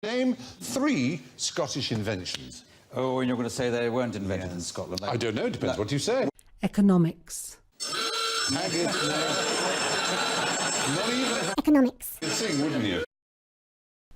Name 3 Scottish inventions. Oh, and you're going to say they weren't invented in Scotland. I don't know, it depends what you say. Economics. Not even Economics. you'd sing, wouldn't you?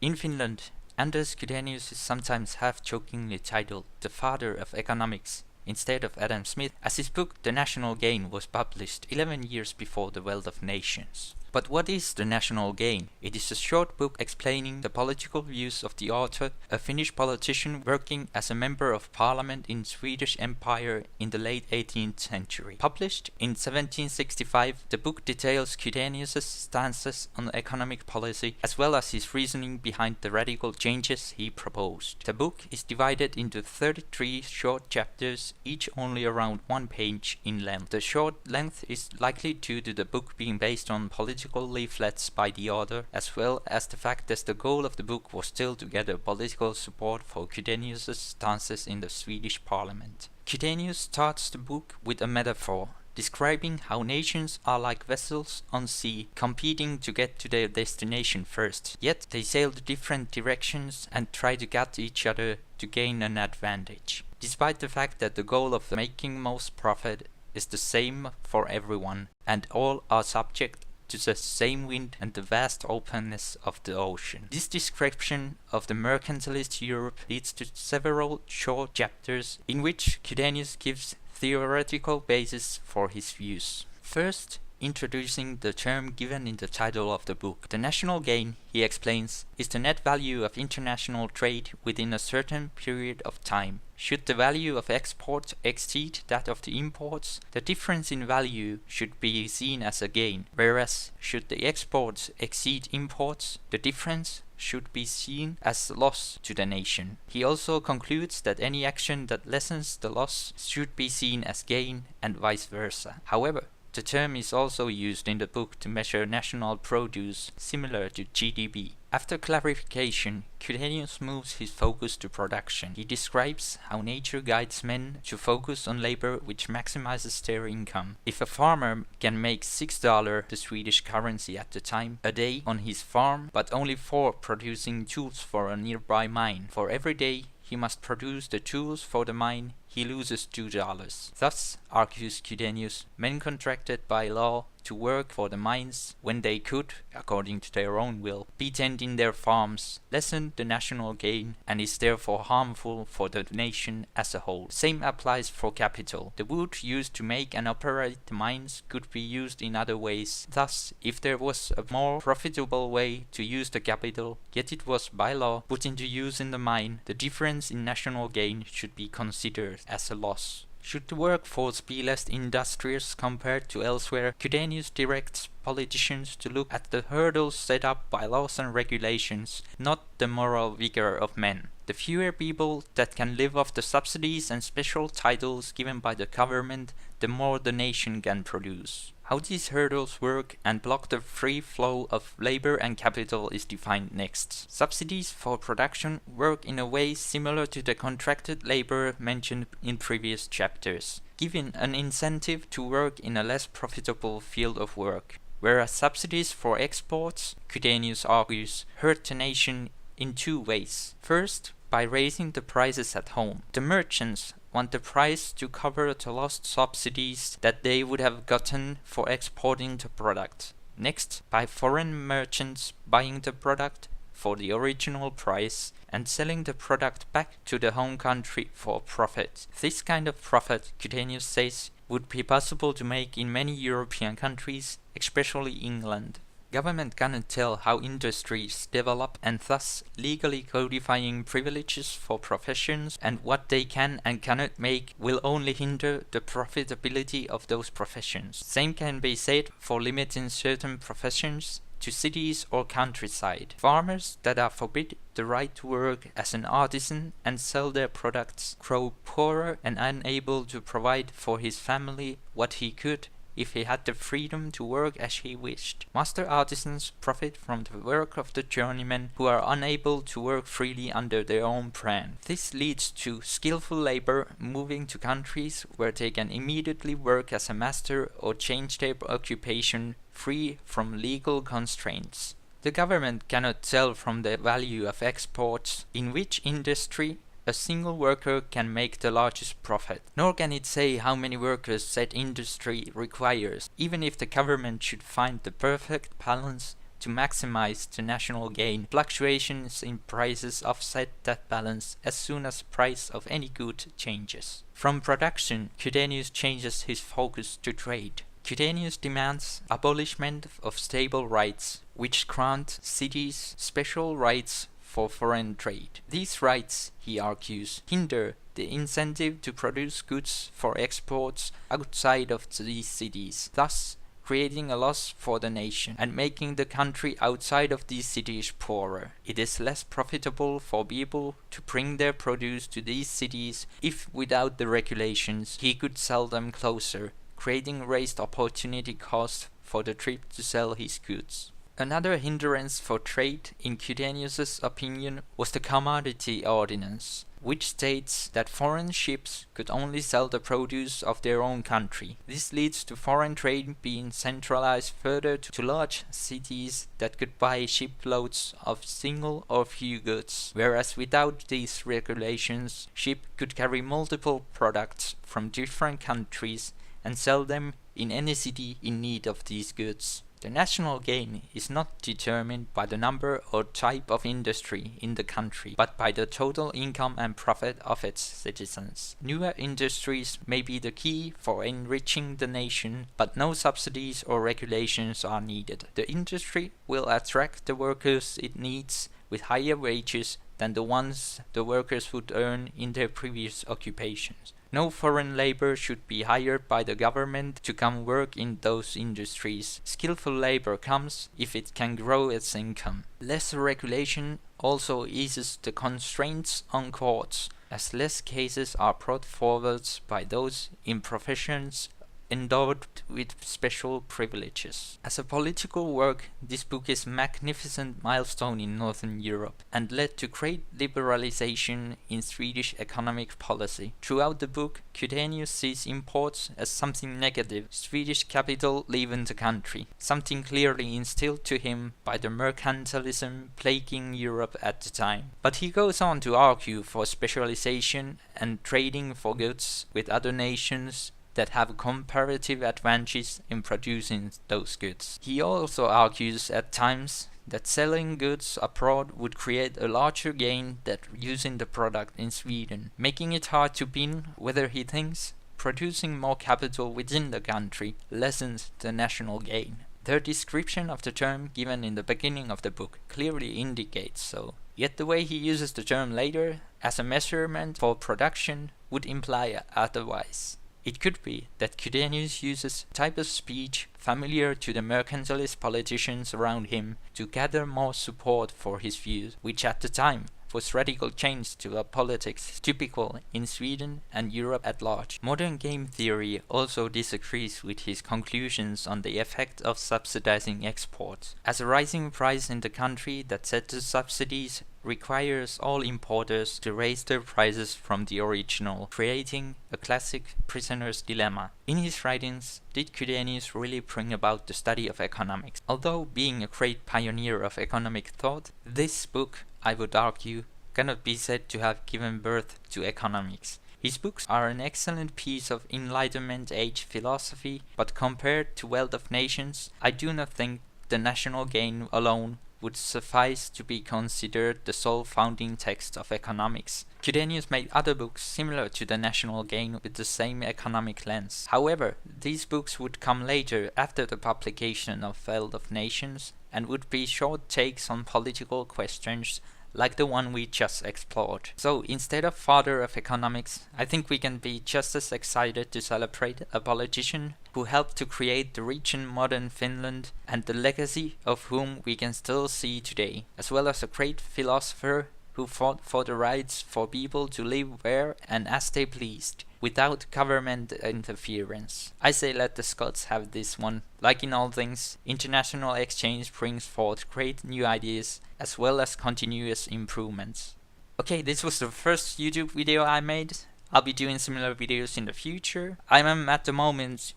In Finland, Anders Chydenius is sometimes half-jokingly titled the father of economics instead of Adam Smith, as his book The National Gain was published 11 years before The Wealth of Nations. But what is The National Gain? It is a short book explaining the political views of the author, a Finnish politician working as a member of parliament in Swedish Empire in the late 18th century. Published in 1765, the book details Chydenius' stances on economic policy as well as his reasoning behind the radical changes he proposed. The book is divided into 33 short chapters, each only around 1 page in length. The short length is likely due to the book being based on political leaflets by the author, as well as the fact that the goal of the book was still to gather political support for Chydenius' stances in the Swedish parliament. Chydenius starts the book with a metaphor, describing how nations are like vessels on sea, competing to get to their destination first. Yet they sail to different directions and try to get each other to gain an advantage. Despite the fact that the goal of making most profit is the same for everyone, and all are subject to the same wind and the vast openness of the ocean. This description of the mercantilist Europe leads to several short chapters in which Chydenius gives theoretical basis for his views. First, introducing the term given in the title of the book. The national gain, he explains, is the net value of international trade within a certain period of time. Should the value of exports exceed that of the imports, the difference in value should be seen as a gain, whereas should the exports exceed imports, the difference should be seen as loss to the nation. He also concludes that any action that lessens the loss should be seen as gain and vice versa. However, the term is also used in the book to measure national produce, similar to GDP. After clarification, Chydenius moves his focus to production. He describes how nature guides men to focus on labor which maximizes their income. If a farmer can make $6, the Swedish currency at the time, a day on his farm, but only 4 producing tools for a nearby mine, for every day he must produce the tools for the mine, he loses $2. Thus, argues Chydenius, men contracted by law to work for the mines when they could, according to their own will, be tending their farms, lessen the national gain and is therefore harmful for the nation as a whole. Same applies for capital. The wood used to make and operate the mines could be used in other ways. Thus, if there was a more profitable way to use the capital, yet it was by law put into use in the mine, the difference in national gain should be considered as a loss. Should the workforce be less industrious compared to elsewhere, Chydenius directs politicians to look at the hurdles set up by laws and regulations, not the moral vigor of men. The fewer people that can live off the subsidies and special titles given by the government, the more the nation can produce. How these hurdles work and block the free flow of labor and capital is defined next. Subsidies for production work in a way similar to the contracted labor mentioned in previous chapters, giving an incentive to work in a less profitable field of work. Whereas subsidies for exports, Chydenius argues, hurt the nation in 2 ways. First, by raising the prices at home. The merchants want the price to cover the lost subsidies that they would have gotten for exporting the product. Next, by foreign merchants buying the product for the original price and selling the product back to the home country for profit. This kind of profit, Chydenius says, would be possible to make in many European countries, especially England. Government cannot tell how industries develop and thus legally codifying privileges for professions and what they can and cannot make will only hinder the profitability of those professions. Same can be said for limiting certain professions to cities or countryside. Farmers that are forbid the right to work as an artisan and sell their products grow poorer and unable to provide for his family what he could if he had the freedom to work as he wished. Master artisans profit from the work of the journeymen who are unable to work freely under their own brand. This leads to skillful labor moving to countries where they can immediately work as a master or change their occupation free from legal constraints. The government cannot tell from the value of exports in which industry a single worker can make the largest profit, nor can it say how many workers said industry requires, even if the government should find the perfect balance to maximize the national gain. Fluctuations in prices offset that balance as soon as the price of any good changes. From production, Chydenius changes his focus to trade. Chydenius demands abolishment of stable rights, which grant cities special rights for foreign trade. These rights, he argues, hinder the incentive to produce goods for exports outside of these cities, thus creating a loss for the nation and making the country outside of these cities poorer. It is less profitable for people to bring their produce to these cities if, without the regulations, he could sell them closer, creating raised opportunity cost for the trip to sell his goods. Another hindrance for trade, in Chydenius's opinion, was the commodity ordinance, which states that foreign ships could only sell the produce of their own country. This leads to foreign trade being centralized further to large cities that could buy shiploads of single or few goods, whereas without these regulations, ship could carry multiple products from different countries and sell them in any city in need of these goods. The national gain is not determined by the number or type of industry in the country, but by the total income and profit of its citizens. Newer industries may be the key for enriching the nation, but no subsidies or regulations are needed. The industry will attract the workers it needs with higher wages than the ones the workers would earn in their previous occupations. No foreign labor should be hired by the government to come work in those industries. Skillful labor comes if it can grow its income. Less regulation also eases the constraints on courts, as less cases are brought forward by those in professions endowed with special privileges. As a political work, this book is a magnificent milestone in Northern Europe and led to great liberalization in Swedish economic policy. Throughout the book, Chydenius sees imports as something negative, Swedish capital leaving the country, something clearly instilled to him by the mercantilism plaguing Europe at the time. But he goes on to argue for specialization and trading for goods with other nations that have comparative advantages in producing those goods. He also argues at times that selling goods abroad would create a larger gain than using the product in Sweden, making it hard to pin whether he thinks producing more capital within the country lessens the national gain. Their description of the term given in the beginning of the book clearly indicates so, yet the way he uses the term later as a measurement for production would imply otherwise. It could be that Chydenius uses a type of speech familiar to the mercantilist politicians around him to gather more support for his views, which at the time was radical change to a politics typical in Sweden and Europe at large. Modern game theory also disagrees with his conclusions on the effect of subsidizing exports, as a rising price in the country that set the subsidies requires all importers to raise their prices from the original, creating a classic prisoner's dilemma. In his writings, did Chydenius really bring about the study of economics? Although being a great pioneer of economic thought, this book, I would argue, cannot be said to have given birth to economics. His books are an excellent piece of Enlightenment age philosophy, but compared to Wealth of Nations, I do not think the national gain alone would suffice to be considered the sole founding text of economics. Chydenius made other books similar to the national gain with the same economic lens. However, these books would come later after the publication of Wealth of Nations and would be short takes on political questions like the one we just explored. So instead of father of economics, I think we can be just as excited to celebrate a politician who helped to create the region modern Finland and the legacy of whom we can still see today, as well as a great philosopher who fought for the rights for people to live where and as they pleased, without government interference. I say let the Scots have this one. Like in all things, international exchange brings forth great new ideas as well as continuous improvements. Okay, this was the first YouTube video I made. I'll be doing similar videos in the future. I am at the moment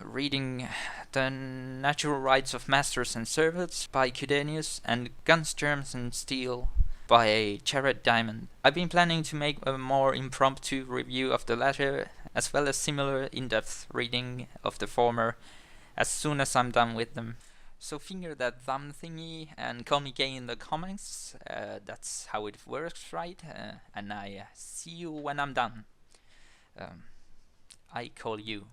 reading The Natural Rights of Masters and Servants by Chydenius and Guns, Germs and Steel by Jared Diamond. I've been planning to make a more impromptu review of the latter, as well as similar in-depth reading of the former, as soon as I'm done with them. So finger that thumb thingy and call me gay in the comments. That's how it works, right? And I see you when I'm done. I call you.